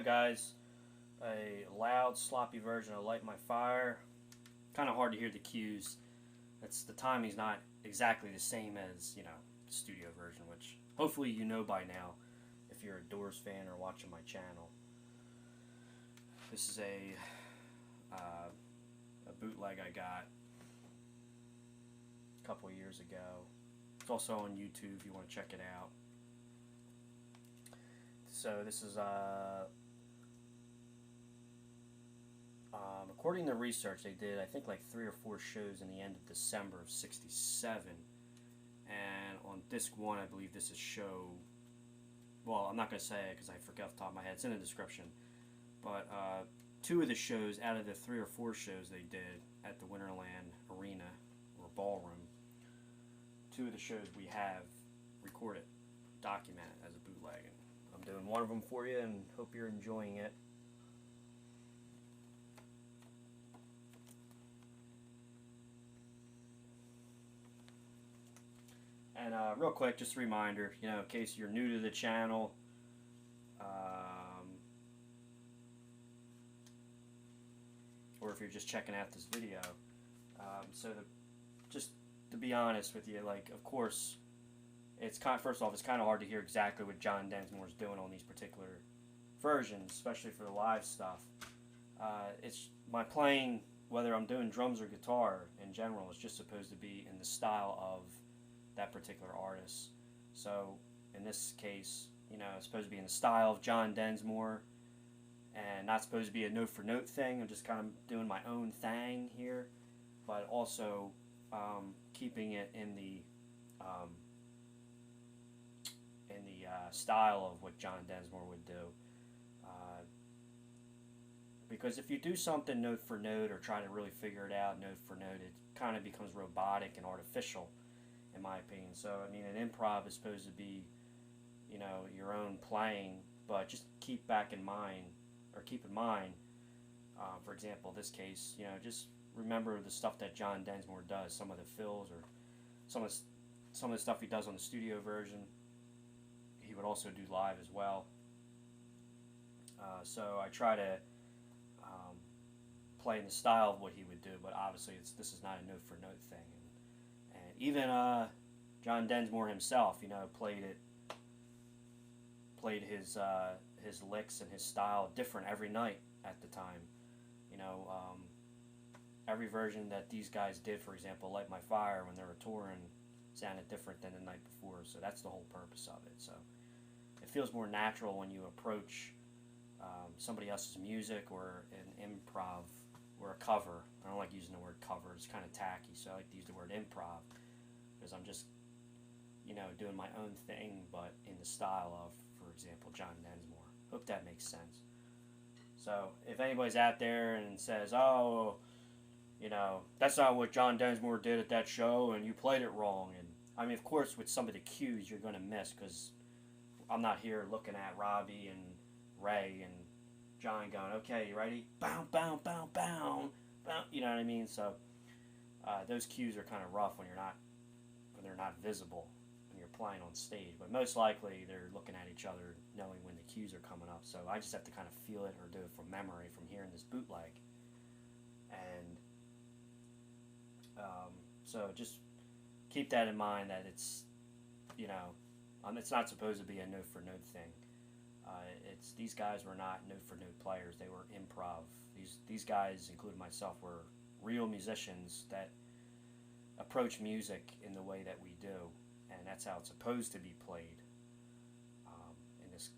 guys. A loud, sloppy version of Light My Fire. Kind of hard to hear the cues. The timing's not exactly the same as, the studio version, which hopefully you know by now if you're a Doors fan or watching my channel. This is a bootleg I got a couple years ago. It's also on YouTube if you want to check it out. So this is according to research they did, I think like 3 or 4 shows in the end of December of '67, and on disc 1 I believe this is show, well, I'm not going to say it because I forget off the top of my head, it's in the description, but 2 of the shows out of the 3 or 4 shows they did at the Winterland Arena or Ballroom, 2 of the shows we have recorded, documented as a bootleg, and I'm doing one of them for you and hope you're enjoying it. And real quick, just a reminder, in case you're new to the channel, or if you're just checking out this video, just to be honest with you, like, of course, first off, it's kind of hard to hear exactly what John Densmore is doing on these particular versions, especially for the live stuff. It's my playing, whether I'm doing drums or guitar in general, is just supposed to be in the style of that particular artist. So in this case, it's supposed to be in the style of John Densmore and not supposed to be a note for note thing. I'm just kind of doing my own thing here, but also keeping it in the style of what John Densmore would do. Because if you do something note for note or try to really figure it out note for note, it kind of becomes robotic and artificial, in my opinion. So, I mean, an improv is supposed to be, your own playing, but just keep in mind, for example, this case, just remember the stuff that John Densmore does, some of the fills or some of the stuff he does on the studio version. He would also do live as well. So I try to play in the style of what he would do, but obviously this is not a note for note thing. And even John Densmore himself, played his licks and his style different every night at the time. Every version that these guys did, for example, Light My Fire, when they were touring, sounded different than the night before. So that's the whole purpose of it. So it feels more natural when you approach somebody else's music or an improv or a cover. I don't like using the word cover, it's kind of tacky, so I like to use the word improv because I'm just doing my own thing, but in the style of, for example, John Densmore. Hope that makes sense. So if anybody's out there and says, oh, that's not what John Densmore did at that show and you played it wrong, and I mean, of course, with some of the cues you're going to miss because I'm not here looking at Robby and Ray and John going, okay, you ready? Bow, bow, bow, bow, bow. You know what I mean? So those cues are kind of rough when they're not visible when you're playing on stage. But most likely they're looking at each other, knowing when the cues are coming up. So I just have to kind of feel it or do it from memory from hearing this bootleg. And so just keep that in mind that it's it's not supposed to be a note for note thing. These guys were not note for note players. They were improv. These guys, including myself, were real musicians that approach music in the way that we do, and that's how it's supposed to be played in this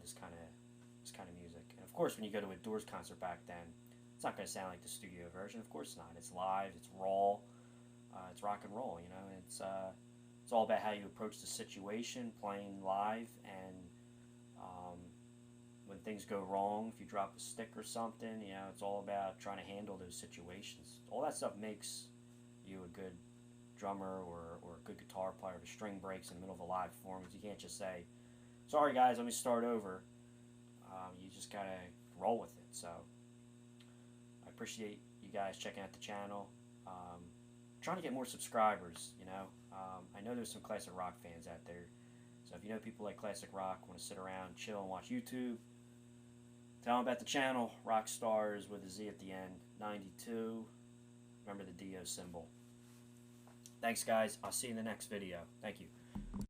this kind of music. And of course, when you go to a Doors concert back then, it's not going to sound like the studio version. Of course not. It's live. It's raw. It's rock and roll. It's all about how you approach the situation, playing live, and when things go wrong, if you drop a stick or something, it's all about trying to handle those situations. All that stuff makes you a good drummer or a good guitar player. If a string breaks in the middle of a live performance, you can't just say, sorry guys, let me start over. You just gotta roll with it. So I appreciate you guys checking out the channel. Trying to get more subscribers, I know there's some classic rock fans out there. So if you know people like classic rock, want to sit around, chill, and watch YouTube, Tell them about the channel, Rockstars with a Z at the end, 92. Remember the DO symbol. Thanks, guys. I'll see you in the next video. Thank you.